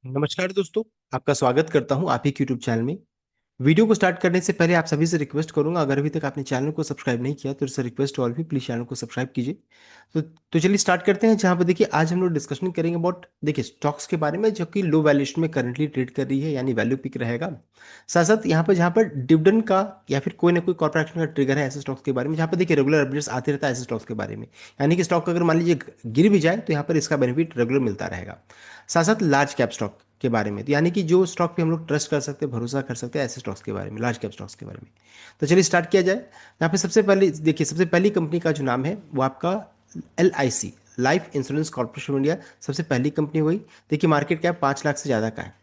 नमस्कार दोस्तों। आपका स्वागत करता हूं आप ही के यूट्यूब चैनल में। वीडियो को स्टार्ट करने से पहले आप सभी से रिक्वेस्ट करूंगा, अगर अभी तक आपने चैनल को सब्सक्राइब नहीं किया तो इससे रिक्वेस्ट ऑल भी प्लीज चैनल को सब्सक्राइब कीजिए। चलिए स्टार्ट करते हैं। जहां पर देखिए आज हम लोग डिस्कशन करेंगे अबाउट देखिए स्टॉक्स के बारे में जो कि लो वैल्यूएशन में करंटली ट्रेड कर रही है, यानी वैल्यू पिक रहेगा। साथ साथ यहाँ पर जहाँ पर डिविडेंड का या फिर कोई ना कोई कॉर्पोरेशन का ट्रिगर है ऐसे स्टॉक्स के बारे में, जहाँ पर देखिए रेगुलर अपडेट्स आते रहता है ऐसे स्टॉक्स के बारे में। यानी कि स्टॉक अगर मान लीजिए गिर भी जाए तो यहाँ पर इसका बेनिफिट रेगुलर मिलता रहेगा। साथ साथ लार्ज कैप स्टॉक के बारे में, तो यानी कि जो स्टॉक पे हम लोग ट्रस्ट कर सकते हैं, भरोसा कर सकते हैं, ऐसे स्टॉक्स के बारे में, लार्ज कैप स्टॉक्स के बारे में। तो चलिए स्टार्ट किया जाए। यहाँ पे सबसे पहले देखिए, सबसे पहली कंपनी का जो नाम है वो आपका LIC, life insurance corporation India सबसे पहली कंपनी हुई। देखिए मार्केट कैप 5 लाख से ज़्यादा का है।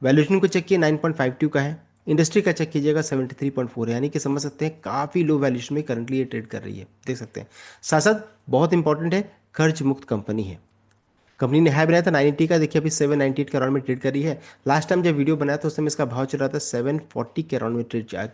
वैल्यूएशन को चेक किया 9.52 का है। इंडस्ट्री का चेक कीजिएगा 73.4 है, यानी कि समझ सकते हैं काफ़ी लो वैल्यूएशन में करंटली ये ट्रेड कर रही है, देख सकते हैं। साथ साथ बहुत इंपॉर्टेंट है, कर्ज मुक्त कंपनी है। कंपनी ने हाई बनाया था 980 का, देखिए अभी 798 के अराउंड में ट्रेड कर रही है। लास्ट टाइम जब वीडियो बनाया था उस समय इसका भाव चल रहा था 740 के अराउंड में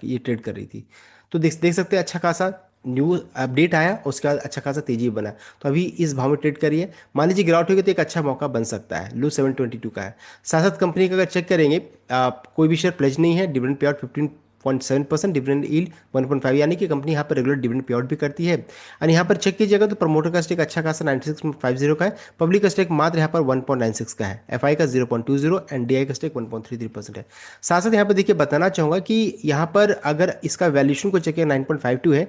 ये ट्रेड कर रही थी। तो देख देख सकते हैं अच्छा खासा न्यू अपडेट आया, उसके बाद अच्छा खासा तेजी बना। तो अभी इस भाव में ट्रेड करिए। मान लीजिए गिरावट होगी तो एक अच्छा मौका बन सकता है। लो 722 का है। साथ साथ कंपनी का अगर चेक करेंगे, कोई भी शेयर प्लेज नहीं है। Dividend pay out 15.7%, dividend yield 1.5, यानी कि कंपनी यहाँ पर रेगुलर डिविडेंड पे आउट भी करती है। और यहाँ पर चेक कीजिएगा तो प्रमोटर का स्टेक अच्छा खासा 96.50 का है। पब्लिक का स्टेक मात्र यहाँ पर 1.96 का है। FI का 0.20 एंड DI का स्टेक 1.33% है। साथ साथ यहाँ पर देखिए बताना चाहूँगा कि यहाँ पर अगर इसका वैल्यूएशन को चेक किया 9.52 है।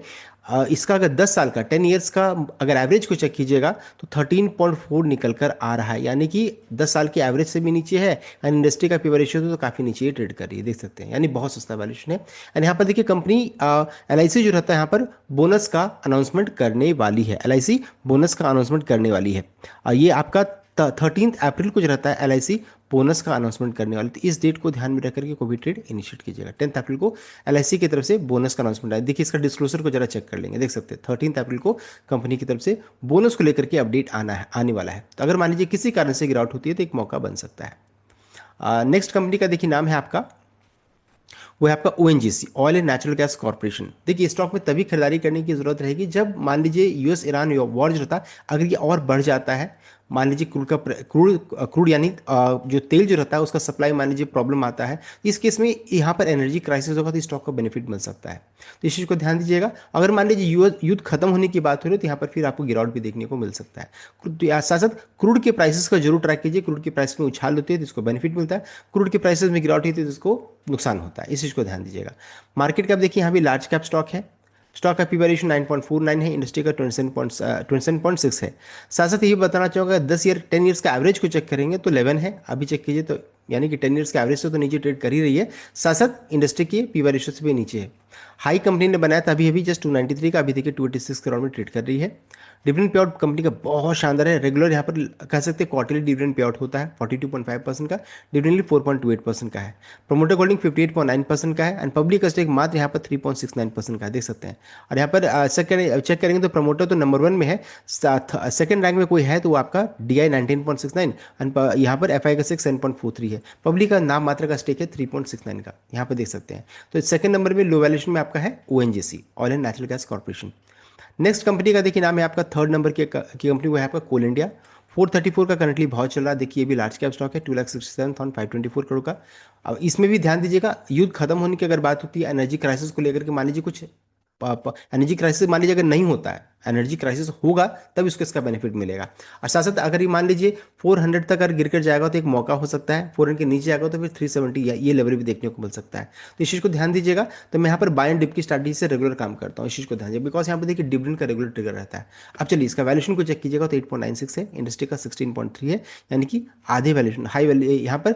इसका अगर 10 साल का 10 ईयर्स का अगर एवरेज को चेक कीजिएगा तो 13.4 निकल कर आ रहा है, यानी कि 10 साल के एवरेज से भी नीचे है। एंड इंडस्ट्री का पी रेशियो तो काफ़ी नीचे ही ट्रेड कर रही है, देख सकते हैं, यानी बहुत सस्ता वैल्यूएशन है। एंड यहाँ पर देखिए कंपनी LIC जो रहता है यहाँ पर बोनस का अनाउंसमेंट करने वाली है। LIC बोनस का अनाउंसमेंट करने वाली है। ये आपका 13 अप्रैल को जो रहता है LIC बोनस का अनाउंसमेंट करने वाली, तो इस डेट को ध्यान में रख करके कोई भी ट्रेड इनिशिएट कीजिएगा। 10 अप्रैल को LIC की तरफ से बोनस का अनाउंसमेंट आया। देखिए इसका डिस्क्लोजर को जरा चेक कर लेंगे, देख सकते हैं 13 अप्रैल को कंपनी की तरफ से बोनस को लेकर के अपडेट आने वाला है। तो अगर मान लीजिए किसी कारण से गिरावट होती है तो एक मौका बन सकता है। नेक्स्ट कंपनी का देखिए नाम है आपका, वो है आपका ONGC, oil and natural gas corporation. देखिए स्टॉक में तभी खरीदारी करने की जरूरत रहेगी जब मान लीजिए US ईरान वॉर जो रहता है अगर ये और बढ़ जाता है। मान लीजिए क्रूड यानी जो तेल जो रहता है उसका सप्लाई मान लीजिए प्रॉब्लम आता है, इस केस में यहाँ पर एनर्जी क्राइसिस होगा तो स्टॉक का बेनिफिट मिल सकता है। तो इस चीज़ को ध्यान दीजिएगा। अगर मान लीजिए युद्ध खत्म होने की बात हो रही है तो यहाँ पर फिर आपको गिरावट भी देखने को मिल सकता है। साथ साथ क्रूड के प्राइसेस का जरूर ट्रैक कीजिए। क्रूड के प्राइस में उछाल होती है तो इसको बेनिफिट मिलता है, क्रूड के प्राइसेस में गिरावट होती है तो इसको नुकसान होता है। इस चीज़ को ध्यान दीजिएगा। मार्केट कैप देखिए यहाँ भी लार्ज कैप स्टॉक है। स्टॉक का पी वैल्यूएशन 9.49 है। इंडस्ट्री का 27.6 है। साथ साथ ये बताना चाहूँगा 10 ईयर्स का एवरेज को चेक करेंगे तो 11 है। अभी चेक कीजिए तो यानी कि 10 ईयर्स का एवरेज से तो नीचे ट्रेड कर ही रही है। साथ साथ इंडस्ट्री की पी वैल्यूएशन से भी नीचे है। हाई कंपनी ने बनाया था अभी अभी जस्ट 293 का, अभी देखिए 286 के राउंड में ट्रेड कर रही है। डिविडेंड पे आउट कंपनी का बहुत शानदार है। रेगुलर यहाँ पर कह सकते हैं क्वार्टरली डिविडेंड पे आउट होता है 42.5% का। डिविडेंड 4.28% का है। प्रोमोटर होल्डिंग 58.9% का है। एंड पब्लिक का स्टेक मात्र यहाँ पर 3.69% का है, देख सकते हैं। और यहाँ पर चेक करेंगे तो प्रमोटर तो नंबर 1 में है। सेकंड रैंक में कोई है तो वो आपका DI 19.69 एंड यहाँ पर FI का 7.43 है। पब्लिक का नाम मात्र का स्टेक है 3.69 का, यहाँ पर देख सकते हैं। तो सेकंड नंबर में लो वैल्यूएशन में आपका है ONGC, oil and natural gas corporation. Next company का देखिए नाम है आपका, थर्ड नंबर की कंपनी वो है आपका कोल इंडिया। 434 का करंटली भाव चल रहा है। देखिए ये भी लार्ज कैप स्टॉक है, 2,67,524 करोड़ का। अब इसमें भी ध्यान दीजिएगा, युद्ध खत्म होने की अगर बात होती है, एनर्जी क्राइसिस को लेकर के मान लीजिए कुछ एनर्जी क्राइसिस मान लीजिए अगर नहीं होता है, एनर्जी क्राइसिस होगा तब इसको इसका बेनिफिट मिलेगा। और साथ साथ अगर ये मान लीजिए 400 तक अगर गिर कर जाएगा तो एक मौका हो सकता है। 400 के नीचे जाएगा तो फिर 370 ये लेवल भी देखने को मिल सकता है। तो इस चीज़ को ध्यान दीजिएगा। तो मैं यहाँ पर बाय एंड डिप की स्ट्रैटेजी से रेगुलर काम करता हूँ, इस चीज़ को ध्यान दीजिए, बिकॉज यहाँ पर देखिए डिविडेंड का रेगुलर ट्रिगर रहता है। अब चलिए इसका वैल्यूएशन को चेक कीजिएगा तो 8.96 है। इंडस्ट्री का 16.3 है, यानी कि आधे वैल्यूएशन, हाई वैल्यू यहाँ पर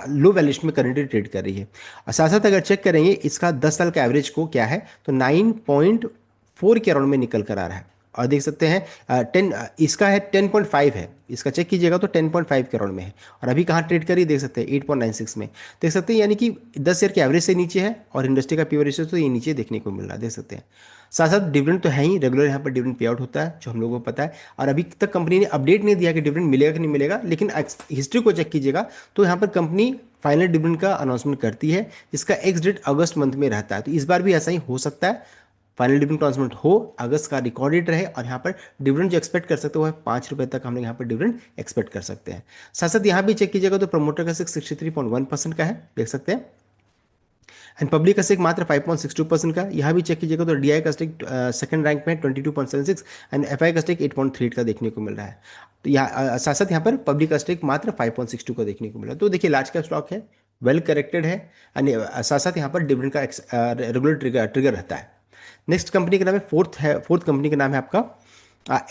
लो वैल्यूएशन में करेंटली ट्रेड कर रही है। और साथ साथ अगर चेक करेंगे इसका 10 साल का एवरेज को क्या है तो 9.4 के अराउंड में निकल कर आ रहा है। और देख सकते हैं 10 इसका है 10.5 है। इसका चेक कीजिएगा तो 10.5 के अराउंड में है। और अभी कहाँ ट्रेड करी देख सकते हैं 8.96 में, देख सकते हैं, यानी कि 10 ईयर के एवरेज से नीचे है। और इंडस्ट्री का पी रेशियो तो ये नीचे देखने को मिल रहा है, देख सकते हैं। साथ साथ डिविडेंड तो है ही, रेगुलर यहाँ पर डिविडेंड पे आउट होता है जो हम लोगों को पता है। और अभी तक कंपनी ने अपडेट नहीं दिया कि डिविडेंड मिलेगा कि नहीं मिलेगा, लेकिन हिस्ट्री को चेक कीजिएगा तो यहाँ पर कंपनी फाइनल डिविडेंड का अनाउंसमेंट करती है जिसका एक्स डेट अगस्त मंथ में रहता है। तो इस बार भी ऐसा ही हो सकता है। फाइनल डिविडेंड अनाउंसमेंट हो, अगस्त का रिकॉर्डेड रहे, और यहाँ पर डिविडेंड जो एक्सपेक्ट कर सकते हो वो है 5 रुपये तक हम लोग यहाँ पर डिविडेंड एक्सपेक्ट कर सकते हैं। साथ साथ यहाँ भी चेक कीजिएगा तो प्रमोटर का स्टेक 63.1% का है, देख सकते हैं, एंड पब्लिक का स्टेक मात्र 5.62% का। यहाँ भी चेक कीजिएगा तो डीआई का स्टेक सेकंड रैंक में 22.76 एंड एफआई का स्टेक 8.38 का देखने को मिल रहा है। तो यहाँ साथ साथ यहाँ पर पब्लिक का स्टेक मात्र 5.62 का देखने को मिला। तो देखिए लार्ज कैप स्टॉक है, वेल करेक्टेड है, एंड साथ साथ यहाँ पर डिविडेंड का रेगुलर ट्रिगर रहता है। नेक्स्ट कंपनी का नाम है, फोर्थ कंपनी का नाम है आपका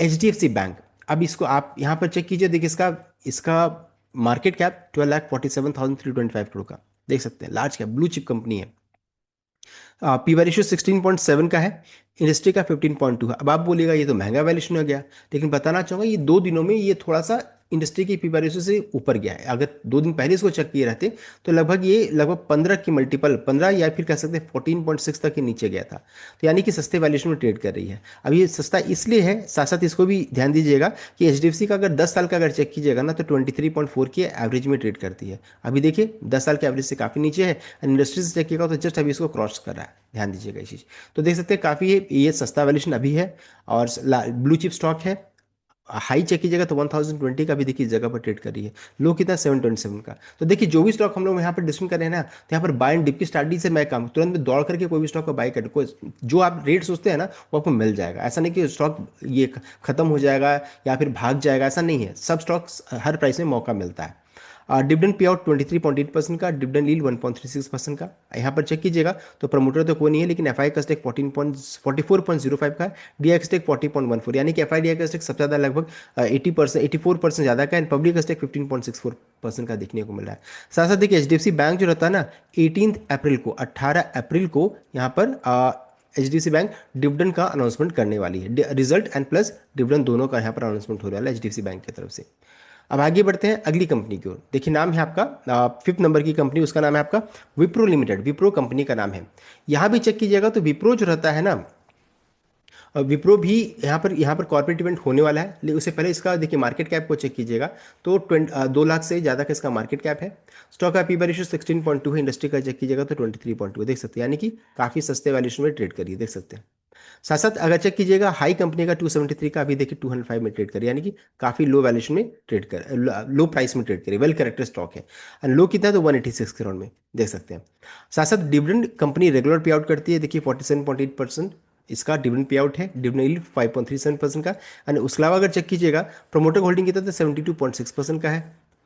HDFC बैंक। अब इसको आप यहाँ पर चेक कीजिए, देखिए इसका इसका मार्केट कैप 12,47,325 करोड़ का, देख सकते हैं, large cap blue chip company है। पी वैल्यूशन 16.7 का है, इंडस्ट्री का 15.2 है। अब आप बोलिएगा ये तो महंगा वैल्यूशन हो गया, लेकिन बताना चाहूँगा ये 2 दिनों में ये थोड़ा सा इंडस्ट्री की पी वैल्यूशन से ऊपर गया है। अगर 2 दिन पहले इसको चेक किए रहते तो लगभग 15 की मल्टीपल 15 या फिर कह सकते हैं 14.6 तक के नीचे गया था। तो यानी कि सस्ते वैल्यूशन में ट्रेड कर रही है। अब ये सस्ता इसलिए है, साथ साथ इसको भी ध्यान दीजिएगा कि HDFC का अगर 10 साल का अगर चेक कीजिएगा ना तो 23.4 की एवरेज में ट्रेड करती है। अभी देखिए 10 साल के एवरेज से काफ़ी नीचे है, एंड इंडस्ट्री से चेक किएगा तो जस्ट अभी इसको क्रॉस कर रहा है, ध्यान दीजिएगा ये चीज़। तो देख सकते हैं काफ़ी ये सस्ता वैल्यूशन अभी है, और ब्लू चिप स्टॉक है। हाई चेक कीजिएगा तो 1020 का भी देखिए जगह पर ट्रेड कर रही है, लो कितना 727 का। तो देखिए जो भी स्टॉक हम लोग यहाँ पर डिस्कस कर रहे हैं ना, तो यहाँ पर बाय एंड डिप की स्ट्रैटेजी से मैं काम तुरंत में दौड़ करके कोई भी स्टॉक को बाय कर, कोई जो आप रेट सोचते हैं ना वो आपको मिल जाएगा। ऐसा नहीं कि स्टॉक ये खत्म हो जाएगा या फिर भाग जाएगा, ऐसा नहीं है। सब स्टॉक्स हर प्राइस में मौका मिलता है। डिविडेंड पे आउट 23.8% का, डिविडेंड यील्ड 1.36% का। यहाँ पर चेक कीजिएगा तो प्रमोटर तो कोई नहीं है, लेकिन एफआई का स्टेक 44.05 का है, डीआई का स्टेक 40.14, यानी कि एफआई डीआई का स्टेक सबसे ज़्यादा लगभग 80%, 84% ज़्यादा का, एंड पब्लिक का स्टेक 15.64% का देखने को मिल रहा है। साथ साथ देखिए HDFC बैंक जो रहता है ना, 18 अप्रैल को यहाँ पर HDFC बैंक डिविडेंड का अनाउंसमेंट करने वाली है। रिजल्ट एंड प्लस डिविडेंड दोनों का यहाँ पर अनाउंसमेंट होने वाला है HDFC बैंक की तरफ से। अब आगे बढ़ते हैं अगली कंपनी की ओर। देखिए नाम है आपका 5th नंबर की कंपनी, उसका नाम है आपका विप्रो लिमिटेड, विप्रो कंपनी का नाम है। यहाँ भी चेक कीजिएगा तो विप्रो जो रहता है ना, विप्रो भी यहाँ पर कॉर्पोरेट इवेंट होने वाला है, लेकिन उससे पहले इसका देखिए मार्केट कैप को चेक कीजिएगा तो 2 लाख से ज़्यादा का इसका मार्केट कैप है। स्टॉक का पी वैल्यूशन 16.2 है, इंडस्ट्री का चेक कीजिएगा तो 23.2 देख सकते हैं, यानी कि काफ़ी सस्ते वैल्यूशन में ट्रेड करिए, देख सकते हैं। साथ साथ अगर चेक कीजिएगा हाई कंपनी का 273 का, अभी देखिए 205 में ट्रेड करिए, यानी कि काफ़ी लो वैल्यूशन में ट्रेड कर, लो प्राइस में ट्रेड करिए, वेल करेक्टेड स्टॉक है। एंड लो कितना है तो 186 करोड़ में, देख सकते हैं। साथ साथ डिविडेंड कंपनी रेगुलर पे आउट करती है, देखिए 47.8% इसका डिविडेंड पे आउट है, डिविडेंड यील्ड 5.37% का। एंड उसके अलावा अगर चेक कीजिएगा प्रमोटर होल्डिंग कितना तो 72.6% का है,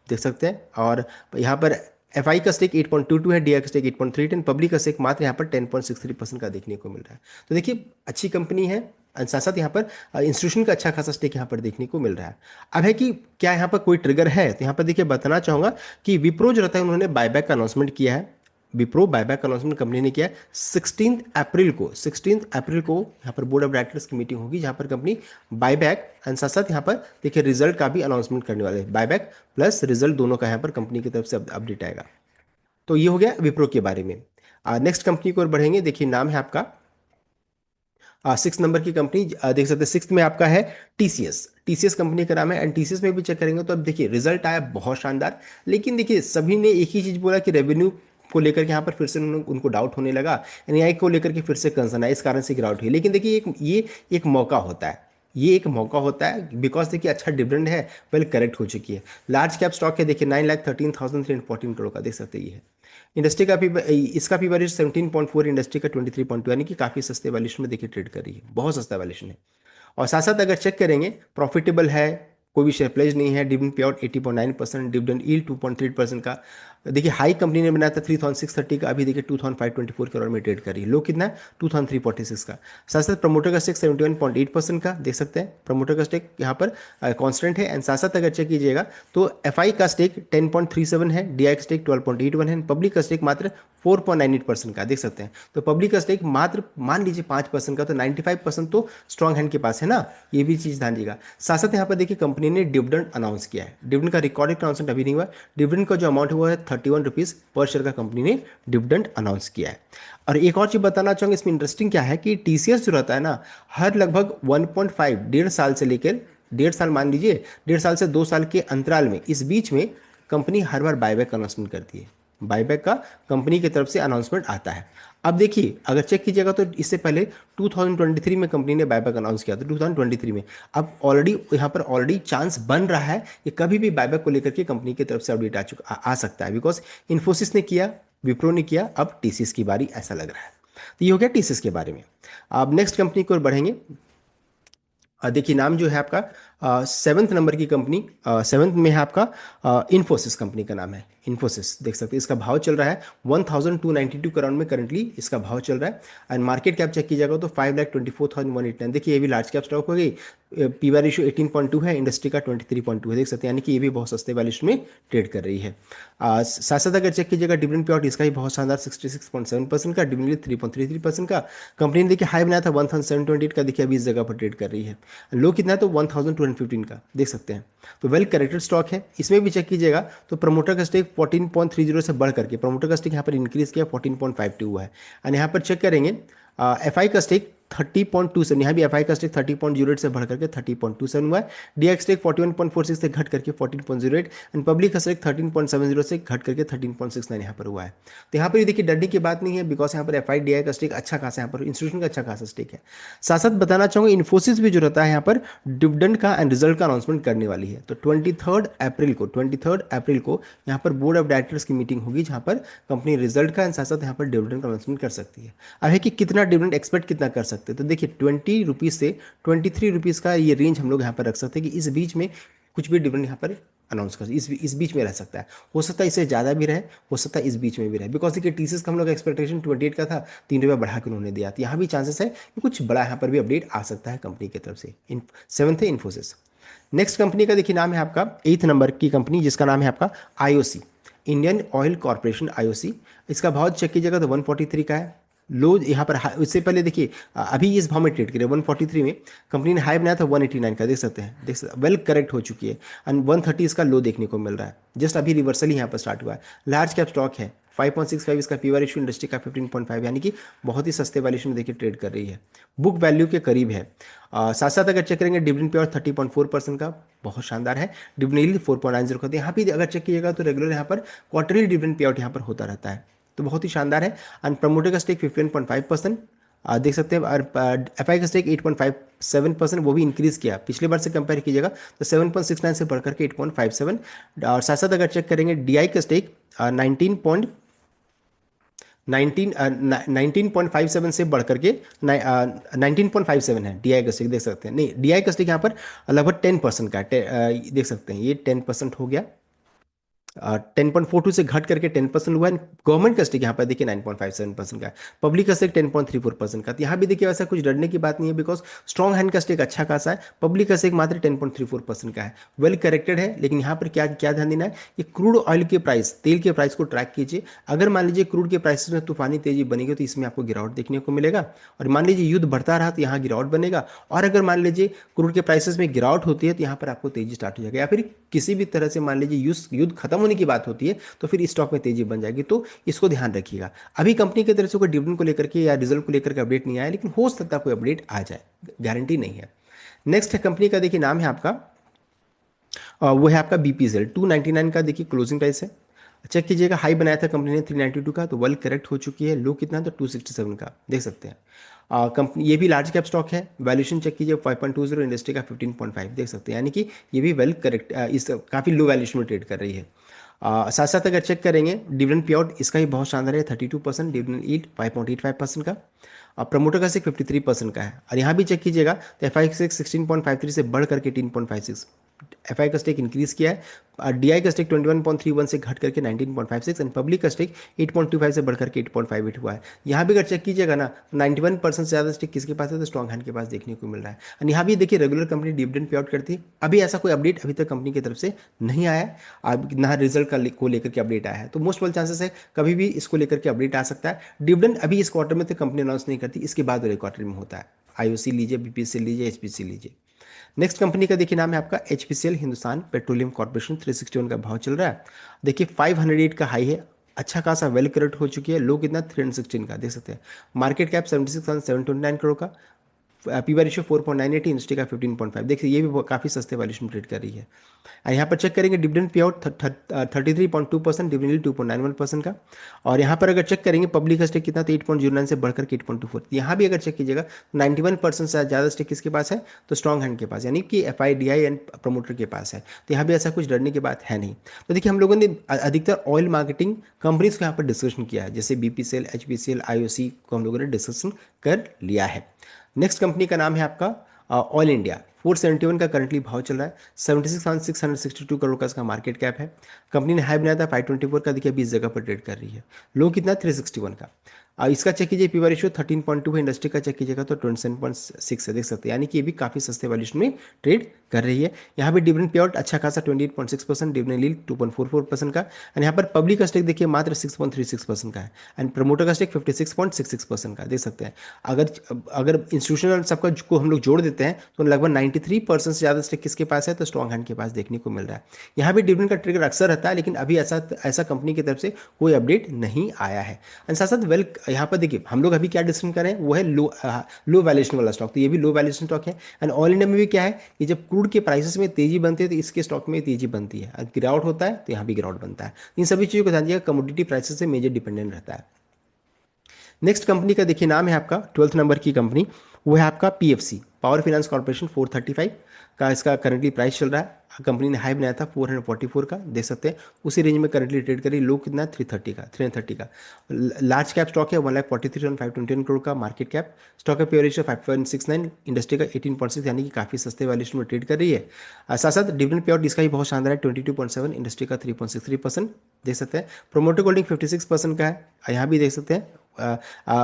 देख सकते हैं। और यहाँ पर एफआई का स्टेक 8.22 है, डीआई का स्टेक 8.38 एंड पब्लिक का स्टेक मात्र यहाँ पर 10.63% का देखने को मिल रहा है। तो देखिए अच्छी कंपनी है, और साथ साथ यहाँ पर इंस्टीट्यूशन का अच्छा खासा स्टेक यहाँ पर देखने को मिल रहा है। अब है कि क्या यहाँ पर कोई ट्रिगर है, तो यहाँ पर देखिए बताना चाहूँगा कि विप्रो जो रहता है उन्होंने बायबैक का अनाउंसमेंट किया है। विप्रो बायबैक अनाउंसमेंट कंपनी ने किया है 16 अप्रैल को यहाँ पर बोर्ड ऑफ डायरेक्टर्स की मीटिंग होगी, जहाँ पर कंपनी बायबैक एंड साथ साथ यहाँ पर देखिए रिजल्ट का भी अनाउंसमेंट करने वाले हैं। बायबैक प्लस रिजल्ट दोनों का यहाँ पर कंपनी की तरफ से अपडेट आएगा। तो ये हो गया विप्रो के बारे में। नेक्स्ट कंपनी की ओर बढ़ेंगे, देखिए नाम है आपका 6 नंबर की कंपनी, देख सकते हैं 6th में आपका है टीसीएस कंपनी का नाम है। एंड टीसीएस में भी चेक करेंगे तो अब देखिए रिजल्ट आया बहुत शानदार, लेकिन देखिए सभी ने एक ही चीज़ बोला कि रेवेन्यू को लेकर के यहाँ पर फिर से उनको डाउट होने लगा, एनआई को लेकर के फिर से कंसर्न है, इस कारण से गिरावट हुई। लेकिन देखिए ये एक मौका होता है, ये एक मौका होता है, बिकॉज देखिए अच्छा डिविडेंड है, वेल करेक्ट हो चुकी है। लार्ज कैप स्टॉक है, देखिए 9,13,314 करोड़ का, देख सकते हैं ये है। इंडस्ट्री का भी इसका भी वैल्यूशन 17.4, इंडस्ट्री का 23.2, यानी कि काफ़ी सस्ते वैल्यूशन में देखिए ट्रेड कर रही है, बहुत सस्ता वैल्यूशन है। और साथ साथ अगर चेक करेंगे प्रॉफिटेबल है, कोई भी शेयर प्लेज नहीं है, dividend pay out 80.9%, dividend yield 2.3% का। देखिए हाई कंपनी ने बनाया था 3630 का, अभी देखिए 2524 करोड़ में ट्रेड कर रही है। लो कितना है 2346 का। साथ साथ प्रमोटर का स्टेक 71.8% का, देख सकते हैं प्रमोटर का स्टेक यहाँ पर कांस्टेंट है। एंड साथ साथ अगर चेक कीजिएगा तो एफआई का स्टेक 10.37 है, डीआई का स्टेक 12.81 है, पब्लिक का स्टेक मात्र 4.98% का, देख सकते हैं। तो पब्लिक का स्टेक मात्र मान लीजिए 5% का, तो 95% तो स्ट्रॉन्ग हैंड के पास है ना, ये भी चीज़ ध्यान दीजिएगा। साथ साथ यहाँ पर देखिए कंपनी ने डिविडेंड अनाउंस किया है, डिविडेंड का रिकॉर्डेड अनाउंसमेंट अभी नहीं हुआ। डिविडेंड का जो अमाउंट हुआ है 31 रुपीज़ पर शेयर का कंपनी ने डिविडेंड अनाउंस किया है। और एक और चीज़ बताना चाहूँगा इसमें इंटरेस्टिंग क्या है कि टीसीएस जो रहता है ना, हर लगभग 1.5 डेढ़ साल से लेकर डेढ़ साल, मान लीजिए डेढ़ साल से 2 साल के अंतराल में, इस बीच में कंपनी हर बार बायबैक अनाउंसमेंट करती है। बायबैक का कंपनी की तरफ से अनाउंसमेंट आता है। अब देखिए अगर चेक कीजिएगा तो इससे पहले 2023 में कंपनी ने बायबैक अनाउंस किया था, 2023 में। अब ऑलरेडी यहाँ पर ऑलरेडी चांस बन रहा है कि कभी भी बायबैक को लेकर के कंपनी की तरफ से अपडेट आ सकता है, बिकॉज इन्फोसिस ने किया, विप्रो ने किया, अब टीसीएस की बारी ऐसा लग रहा है। तो ये हो गया टीसीएस के बारे में। अब नेक्स्ट कंपनी की ओर बढ़ेंगे। देखिए नाम जो है आपका सेवन्थ नंबर की कंपनी, सेवन्थ में है आपका इन्फोसिस, कंपनी का नाम है इन्फोसिस। देख सकते हैं इसका भाव चल रहा है 1292 करोड़ में करंटली इसका भाव चल रहा है। एंड मार्केट कैप चेक कीजिएगा तो 5,24,189। देखिए ये भी लार्ज कैप स्टॉक हो गई। पी वाई रेशियो 18.2 है, इंडस्ट्री का 23.2 है। देख सकते हैं यानी कि ये भी बहुत सस्ते वैल्यूएशन में ट्रेड कर रही है। साथ साथ अगर चेक कीजिएगा डिविडेंड पे आउट इसका ही बहुत शानदार 66.7% का, डिविडेंड 3.33% का। कंपनी ने देखिए हाई बनाया था 1728 का, देखिए अभी इस जगह पर ट्रेड कर रही है। लो कितना है तो 1215 का, देख सकते हैं। तो वेल करेक्टेड स्टॉक है। इसमें भी चेक कीजिएगा तो प्रमोटर का स्टेक 14.30 से बढ़ करके प्रमोटर का स्टेक यहाँ पर इंक्रीज किया, 14.52 हुआ है। और यहाँ पर चेक करेंगे एफ आई का स्टेक 30.27, यहाँ भी एफ आई का स्टेक 30.08 से बढ़ करके 30.27 हुआ है। डीएक्स स्टेक 41.46 से घट करके 14.08 एंड पब्लिक का स्टेक 13.70 से घट करके 13.69 यहाँ पर हुआ है। तो यहाँ पर ये देखिए डरने की बात नहीं है, बिकॉज यहाँ पर एफ आई डी आई का स्टेक अच्छा खासा, यहाँ पर इंस्टीट्यूशन का अच्छा खासा स्टेक है। साथ साथ बताना चाहूँगा इन्फोसिस भी जो रहता है यहाँ पर डिविडेंड का एंड रिजल्ट का अनाउंसमेंट करने वाली है। तो 23 अप्रैल को यहाँ पर बोर्ड ऑफ डायरेक्टर्स की मीटिंग होगी, जहाँ पर कंपनी रिजल्ट का एंड साथ साथ यहाँ पर डिविडेंड का अनाउंसमेंट कर सकती है। अब है कि कितना डिविडेंड एक्सपेक्ट कितना कर सकते हैं, तो देखिए 20 रुपीज़ से 23 रुपीज़ का ये रेंज हम लोग यहाँ पर रख सकते हैं कि इस बीच में कुछ भी डिविडेंड यहाँ पर अनाउंस कर, इस बीच में रह सकता है। हो सकता है इससे ज़्यादा भी रहे, हो सकता है इस बीच में भी रहे, बिकॉज देखिए टीसीएस का हम लोग एक्सपेक्टेशन 28 का था, 3 रुपये बढ़ा के उन्होंने दिया। तो यहाँ भी चांसेस है कि कुछ बड़ा यहाँ पर भी अपडेट आ सकता है कंपनी की तरफ से। सेवन्थ है इन्फोसिस। नेक्स्ट कंपनी का देखिए नाम है आपका 8th नंबर की कंपनी, जिसका नाम है आपका IOC, Indian oil corporation IOC. इसका भाव चेक कीजिएगा तो 143 का है। लो यहाँ पर इससे पहले देखिए अभी इस भाव में ट्रेड करिए 143 में। कंपनी ने हाई बनाया था 189 का, देख सकते हैं, देख सकते वेल करेक्ट हो चुकी है। एंड 130 इसका लो देखने को मिल रहा है, जस्ट अभी रिवर्सल ही यहाँ पर स्टार्ट हुआ है। लार्ज कैप स्टॉक है, 5.65 इसका पी वाई रेशियो, इंडस्ट्री का 15.5, यानी कि बहुत ही सस्ते वैल्यूएशन में देखिए ट्रेड कर रही है, बुक वैल्यू के करीब है। साथ साथ अगर चेक करेंगे डिविडेंड पे और 30.4% का, बहुत शानदार है। डिविडेंड यील्ड 4.90 का, यहाँ भी अगर चेक कीजिएगा तो रेगुलर यहाँ पर क्वार्टरली डिविडेंड पे आउट यहाँ पर होता रहता है, तो बहुत ही शानदार है। एंड प्रमोटर का स्टेक 15.5%, देख सकते हैं। और एफ आई का स्टेक 8.57%, वो भी इंक्रीज किया पिछले बार से कंपेयर कीजिएगा तो 7.69 से बढ़कर के 8.57। और साथ साथ अगर चेक करेंगे डी आई का स्टेक 19.57 से बढ़ करके 19.57 है डी आई का स्टेक, देख सकते हैं। नहीं, डी आई का स्टेक यहाँ पर लगभग 10% का है, देख सकते हैं ये 10% हो गया। 10.42 से घट करके 10% हुआ है। गवर्नमेंट का स्टेक यहाँ पर देखिए 9.57% का है, पब्लिक का स्टेक 10.34% का। तो यहाँ भी देखिए वैसा कुछ डरने की बात नहीं है, बिकॉज स्ट्रॉन्ग हैंड का स्टेक अच्छा खासा है, पब्लिक का स्टेक मात्र 10.34% का है, वेल करेक्टेड है। लेकिन यहाँ पर क्या क्या ध्यान देना है कि क्रूड ऑयल के प्राइस, तेल के प्राइस को ट्रैक कीजिए। अगर मान लीजिए क्रूड के प्राइसेस में तूफानी तेजी बनेगी तो इसमें आपको गिरावट देखने को मिलेगा, और मान लीजिए युद्ध बढ़ता रहा तो यहाँ गिरावट बनेगा। और अगर मान लीजिए क्रूड के प्राइसेस में गिरावट होती है तो यहाँ पर आपको तेजी स्टार्ट हो जाएगी, या फिर किसी भी तरह से मान लीजिए युद्ध खत्म होने की बात होती है तो फिर स्टॉक में तेजी बन जाएगी। तो इसको ध्यान रखिएगा। अभी कंपनी की तरफ से कोई डिविडेंड को लेकर के या रिजल्ट को लेकर के अपडेट नहीं आया, लेकिन हो सकता है कोई अपडेट आ जाए, गारंटी नहीं है। नेक्स्ट कंपनी का देखिए नाम है आपका वो है आपका बीपीसीएल, 299 का देखिए क्लोजिंग प्राइस है। चेक कीजिएगा हाई बनाया था कंपनी ने 392 का, तो वेल करेक्ट हो चुकी है। लो कितना तो 267 का, देख सकते हैं। कंपनी ये भी लार्ज कैप स्टॉक है, वैल्यूएशन चेक कीजिए 5.20, इंडस्ट्री का 15.5, देख सकते हैं, यानी कि ये भी वेल करेक्ट इस काफ़ी लो वैल्यूएशन में ट्रेड कर रही है। साथ साथ अगर चेक करेंगे डिविडेंड पे आउट इसका ही बहुत शानदार है, 32%, डिविडेंड यील्ड 5.85% का। प्रमोटर का सिर्फ 53% का है। और यहाँ भी चेक कीजिएगा तो एफ आई का स्टेक 16.53 से बढ़ करके 18.56, एफ आई का स्टेक इंक्रीज किया है। डी आई का स्टेक 21.31 से घट करके 19.56 एंड पब्लिक का स्टेक 8.25 से बढ़ करके 8.58 हुआ है। यहाँ भी अगर चेक कीजिएगा ना 91% से ज़्यादा स्टेक किसके पास है तो स्ट्रॉन्ग हैंड के पास देखने को मिल रहा है। और यहाँ भी देखिए regular company dividend pay out करती है। अभी ऐसा कोई अपडेट अभी तक कंपनी की तरफ से नहीं आया है, अब ना रिजल्ट को लेकर के अपडेट आया है, तो मोस्ट वेल चांसेस है कभी भी इसको लेकर के अपडेट आ सकता है। डिविडेंड अभी इस क्वार्टर में तो कंपनी अनाउंस नहीं करती, इसके बाद वाले क्वार्टर में होता है। आईओसी लीजिए, बीपीसीएल लीजिए, एचपीसी लीजिए। नेक्स्ट कंपनी का देखिए नाम है आपका एचपीसीएल, हिंदुस्तान पेट्रोलियम कॉर्पोरेशन, 361 का भाव चल रहा है। देखिए 508 का हाई है, अच्छा खासा वेल करेक्ट हो चुकी है। लो कितना 316 का, देख सकते हैं। मार्केट कैप 76,729 करोड़ का, पी रेशियो 4.98, इंडस्ट्री का 15.5। देखिए ये भी काफ़ी सस्ते वैल्यूएशन में ट्रेड कर रही है। यहाँ पर चेक करेंगे डिविडेंड पे आउट 33.2%, डिविडेंड 2.91% का। और यहाँ पर अगर चेक करेंगे पब्लिक का स्टेक कितना, तो 8.09 से बढ़कर के 8.24। यहाँ भी अगर चेक कीजिएगा 91% से ज़्यादा स्टेक किसके पास है, तो स्ट्रॉन्ग हैंड के पास, यानी कि FIDI एंड प्रमोटर के पास है। तो यहाँ भी ऐसा कुछ डरने की बात है नहीं। तो देखिए हम लोगों ने अधिकतर ऑयल मार्केटिंग कंपनीज को यहाँ पर डिस्कशन किया है, जैसे BPCL, HPCL, IOC को हम लोगों ने डिस्कशन कर लिया है। नेक्स्ट कंपनी का नाम है आपका ऑयल इंडिया। 471 का करंटली भाव चल रहा है। 76,662 करोड़ का इसका मार्केट कैप है। कंपनी ने हाई बनाया था 524 का, देखिए 20 जगह पर ट्रेड कर रही है। लो कितना, 361 का। इसका चेक कीजिए, पी रेशियो 13.2 है। इंडस्ट्री का चेक कीजिएगा तो 27.6 है, देख सकते हैं, यानी कि ये भी काफ़ी सस्ते वैल्यूएशन में ट्रेड कर रही है। यहाँ पे डिविडेंड पे आउट अच्छा खासा 28.6%, डिविडेंड यील्ड 2.44% का। एंड यहाँ पर पब्लिक का स्टेक देखिए मात्र 6.36% का है, एंड प्रमोटर का स्टेक 56.66% का, देख सकते हैं। अगर अगर इंस्टीट्यूशनल सबका को हम लोग जोड़ देते हैं तो लगभग 93% से ज़्यादा स्टेक किसके पास है, तो स्ट्रॉन्ग हैंड के पास देखने को मिल रहा है। यहाँ भी डिविडेंड का ट्रिगर अक्सर रहता है, लेकिन अभी ऐसा ऐसा कंपनी की तरफ से कोई अपडेट नहीं आया है। एंड साथ साथ वेल यहाँ पर देखिए हम लोग अभी क्या डिस्कशन करें, वो है लो वैल्यूएशन वाला स्टॉक। तो ये भी लो वैल्यूएशन स्टॉक है। एंड ऑल इंडिया में भी क्या है कि जब क्रूड के प्राइसेस में तेजी बनती है तो इसके स्टॉक में तेजी बनती है, गिरावट होता है तो यहाँ भी गिरावट बनता है। इन सभी चीज़ों को ध्यान दीजिएगा, कमोडिटी प्राइसेस से मेजर डिपेंडेंट रहता है। नेक्स्ट कंपनी का देखिए नाम है आपका 12th नंबर की कंपनी, वो है आपका PFC, पावर फाइनेंस कॉर्पोरेशन। 435 का इसका करंटली प्राइस चल रहा है। कंपनी ने हाई बनाया था 444 का, देख सकते हैं, उसी रेंज में करंटली ट्रेड करी। लो कितना है, 330 का। लार्ज कैप स्टॉक है, 1,43,521 करोड़ का मार्केट कैप। स्टॉक का पी रेशियो 5.69, इंडस्ट्री का 18.6, यानी कि काफ़ी सस्ते वैल्यूएशन में ट्रेड कर रही है। साथ साथ डिविडेंड पे आउट इसका भी बहुत शानदार है, 22.7, इंडस्ट्री का 3.63%, देख सकते हैं। प्रोमोटर होल्डिंग 56% का है, यहाँ भी देख सकते हैं।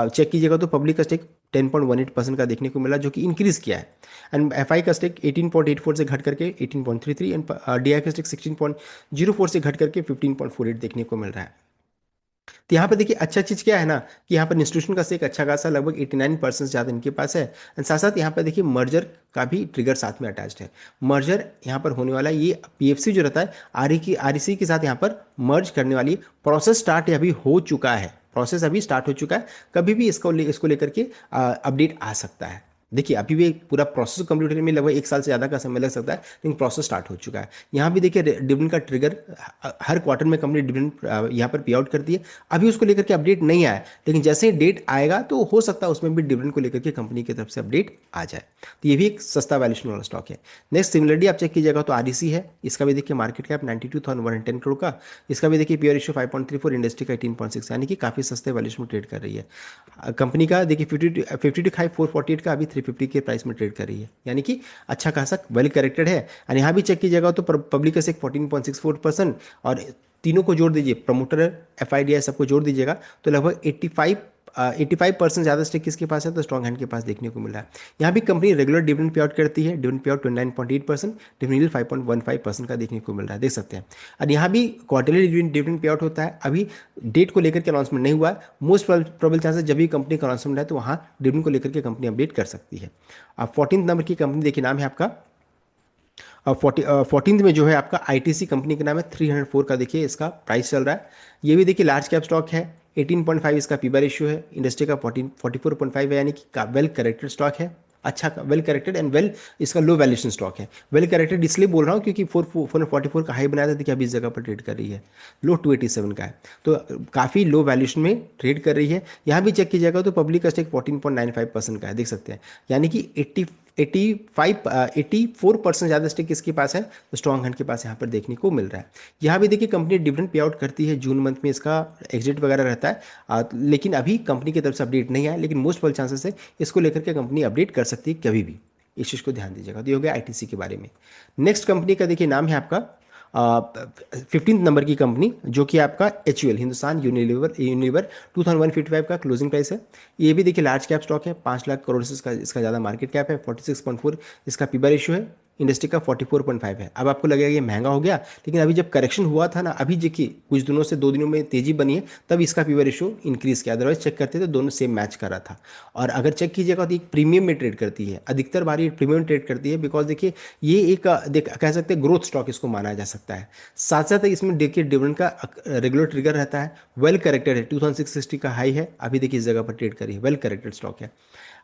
चेक कीजिएगा तो पब्लिक का स्टेक 10.18% का देखने को मिला, जो कि इंक्रीज किया है। एंड FI का स्टेक 18.84 से घट करके 18.33, एंड DI का स्टेक 16.04 से घट करके 15.48 देखने को मिल रहा है। तो यहाँ पर देखिए अच्छा चीज़ क्या है ना, कि यहाँ पर इंस्टीट्यूशन का स्टेक अच्छा खासा लगभग 89% ज़्यादा इनके पास है। एंड साथ साथ यहाँ पर देखिए मर्जर का भी ट्रिगर साथ में अटैच्ड है। मर्जर यहाँ पर होने वाला है, ये PFC जो रहता है REC के साथ यहाँ पर मर्ज करने वाली प्रोसेस स्टार्ट अभी हो चुका है, प्रोसेस अभी स्टार्ट हो चुका है। कभी भी इसको लेकर के अपडेट आ सकता है। देखिए अभी भी पूरा प्रोसेस कंप्लीट होने में लगभग 1 साल से ज़्यादा का समय लग सकता है, लेकिन प्रोसेस स्टार्ट हो चुका है। यहाँ भी देखिए डिविडेंड का ट्रिगर, हर क्वार्टर में कंपनी डिविडेंड यहाँ पर पे आउट करती है। अभी उसको लेकर के अपडेट नहीं आया, लेकिन जैसे ही डेट आएगा तो हो सकता है उसमें भी डिविडेंड को लेकर के कंपनी की तरफ से अपडेट आ जाए। तो ये भी एक सस्ता वैल्यूएशन वाला स्टॉक है। नेक्स्ट सिमिलरली आप चेक कीजिएगा तो REC है, इसका भी देखिए मार्केट कैप 92,110 करोड़ का। इसका भी देखिए पी रेशियो 5.34, इंडस्ट्री का 18.6, यानी कि काफ़ी सस्ते वैल्यूएशन में ट्रेड कर रही है। कंपनी का देखिए 50 हाई 448 का, अभी 350 के प्राइस में ट्रेड कर रही है, यानी कि अच्छा खासा वेल करेक्टेड है। और यहाँ भी चेक कीजिएगा तो पब्लिक का स्टेक 14.64%, और तीनों को जोड़ दीजिए, प्रमोटर FIDI सबको जोड़ दीजिएगा तो लगभग 85% ज़्यादा स्टेक किसके पास है, तो स्ट्रॉन्ग हैंड के पास देखने को मिल रहा है। यहाँ भी company regular dividend pay out करती है, dividend pay out 29.8%, dividend yield 5.15% का देखने को मिल रहा है, देख सकते हैं। और यहाँ भी क्वार्टरली डिविडेंड पे आउट होता है। अभी डेट को लेकर के अनाउंसमेंट नहीं हुआ है, मोस्ट प्रोबेबल चांसेस जब भी कंपनी का अनाउंसमेंट है तो वहाँ डिविडेंड को लेकर के कंपनी अपडेट कर सकती है। अब 14th नंबर की कंपनी देखिए नाम है आपका, 14th में जो है आपका ITC कंपनी का नाम है, 304 का देखिए इसका प्राइस चल रहा है। ये भी देखिए लार्ज कैप स्टॉक है, 18.5 इसका पी रेशियो है, इंडस्ट्री का 44.5 है, यानी कि वेल करेक्टेड स्टॉक है। अच्छा वेल करेक्टेड एंड वेल इसका लो वैल्यूएशन स्टॉक है। वेल करेक्टेड इसलिए बोल रहा हूँ क्योंकि 444 का हाई बनाया था, देखिए अभी इस जगह पर ट्रेड कर रही है। लो 287 का है, तो काफ़ी लो वैल्यूएशन में ट्रेड कर रही है। यहाँ भी चेक कीजिएगा तो पब्लिक का स्टेक 14.95% का है, देख सकते हैं, यानी कि 84% ज़्यादा स्टेक किसके पास है, तो स्ट्रॉन्ग हैंड के पास यहाँ पर देखने को मिल रहा है। यहाँ भी देखिए कंपनी डिविडेंड पे आउट करती है, जून मंथ में इसका एग्जिट वगैरह रहता है, लेकिन अभी कंपनी की तरफ से अपडेट नहीं आया, लेकिन मोस्ट प्रोबेबल चांसेस है इसको लेकर के कंपनी अपडेट कर सकती है कभी भी, इस चीज़ को ध्यान दीजिएगा। तो ये हो गया ITC के बारे में। नेक्स्ट कंपनी का देखिए नाम है आपका 15th नंबर की कंपनी, जो कि आपका HUL, हिंदुस्तान यूनिलीवर 2155 का क्लोजिंग प्राइस है। ये भी देखिए लार्ज कैप स्टॉक है, 5 लाख करोड़ से इसका ज़्यादा मार्केट कैप है, 46.4 इसका पी रेशियो है, इंडस्ट्री का 44.5 है। अब आपको लगेगा ये महंगा हो गया, लेकिन अभी जब करेक्शन हुआ था ना, अभी देखिए कुछ दिनों से 2 दिनों में तेजी बनी है, तब इसका पी रेशियो इंक्रीज किया, अदरवाइज चेक करते तो दोनों सेम मैच कर रहा था। और अगर चेक कीजिएगा तो एक प्रीमियम में ट्रेड करती है, अधिकतर बार ये प्रीमियम ट्रेड करती है, बिकॉज देखिए ये एक कह सकते हैं ग्रोथ स्टॉक इसको माना जा सकता है। साथ साथ इसमें देखिए डिविडेंड का रेगुलर ट्रिगर रहता है, वेल करेक्टेड है, 2660 का हाई है, अभी देखिए इस जगह पर ट्रेड करी है, वेल करेक्टेड स्टॉक है।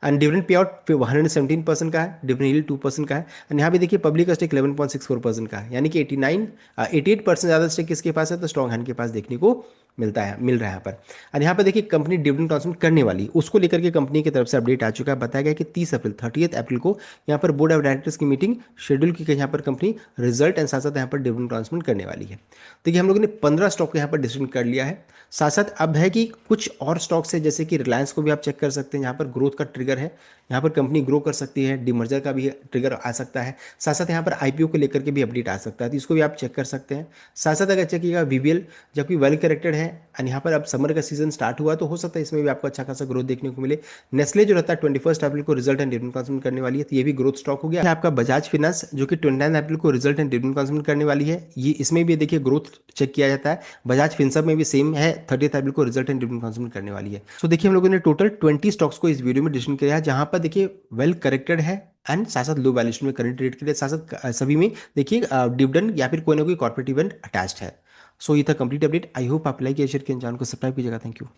एंड डिविडेंड पे आउट 117% का है, डिविडेंड यील्ड 2% का है। एंड यहाँ पे देखिए पब्लिक का स्टेक 11.64% का है, यानी कि 88% ज़्यादा स्टेक किसके पास है, तो स्ट्रॉन्ग हैंड के पास देखने को मिल रहा है यहाँ पर। और यहाँ पर देखिए कंपनी डिविडेंड ट्रांसमिट करने वाली, उसको लेकर के कंपनी की तरफ से अपडेट आ चुका है। बताया गया कि 30 अप्रैल को यहाँ पर बोर्ड ऑफ डायरेक्टर्स की मीटिंग शेड्यूल की गई, यहाँ पर कंपनी रिजल्ट एंड साथ साथ यहाँ पर डिविडेंड ट्रांसमिट करने वाली है। देखिए हम लोगों ने 15 स्टॉक यहाँ पर डिसीजन कर लिया है। साथ साथ अब है कि कुछ और स्टॉक्स है, जैसे कि रिलायंस को भी आप चेक कर सकते हैं, यहाँ पर ग्रोथ का ट्रिगर है, यहाँ पर कंपनी ग्रो कर सकती है, डीमर्जर का भी ट्रिगर आ सकता है। साथ साथ यहाँ पर आईपीओ को लेकर के भी अपडेट आ सकता है, तो इसको भी आप चेक कर सकते हैं। साथ साथ अगर चेक कीजिएगा वीबीएल, जबकि वेल करेक्टेड है एंड यहाँ पर अब समर का सीजन स्टार्ट हुआ, तो हो सकता है इसमें भी आपको अच्छा खासा ग्रोथ देखने को मिले। नेस्ले जो रहता है 21 अप्रैल को रिजल्ट एंड डिविडेंड ट्रांसमिट करने वाली है, तो ये भी ग्रोथ स्टॉक हो गया। आपका बजाज फाइनेंस जो कि 29 अप्रैल को रिजल्ट एंड डिविडेंड ट्रांसमिट करने वाली है, ये इसमें भी देखिए ग्रोथ चेक किया जाता है। बजाज फिनसर्व में भी सेम है, 30 अप्रैल को रिजल्ट एंड डिविडेंड ट्रांसमिट करने वाली है। सो देखिए हम लोगों ने टोटल 20 स्टॉक्स को इस वीडियो में डिसीजन किया है, जहां पर देखिए वेल करेक्टेड है एंड साथ साथ लो वैल्यूएशन में करंट रेट के लिए, साथ साथ सभी में देखिए डिविडेंड या फिर कोई ना कोई कॉर्पोरेट इवेंट अटैच्ड है। सो ये था कंप्लीट अपडेट। आई होप आप लाइक या शेयर किए, चैनल को सब्सक्राइब कीजिएगा। Thank you.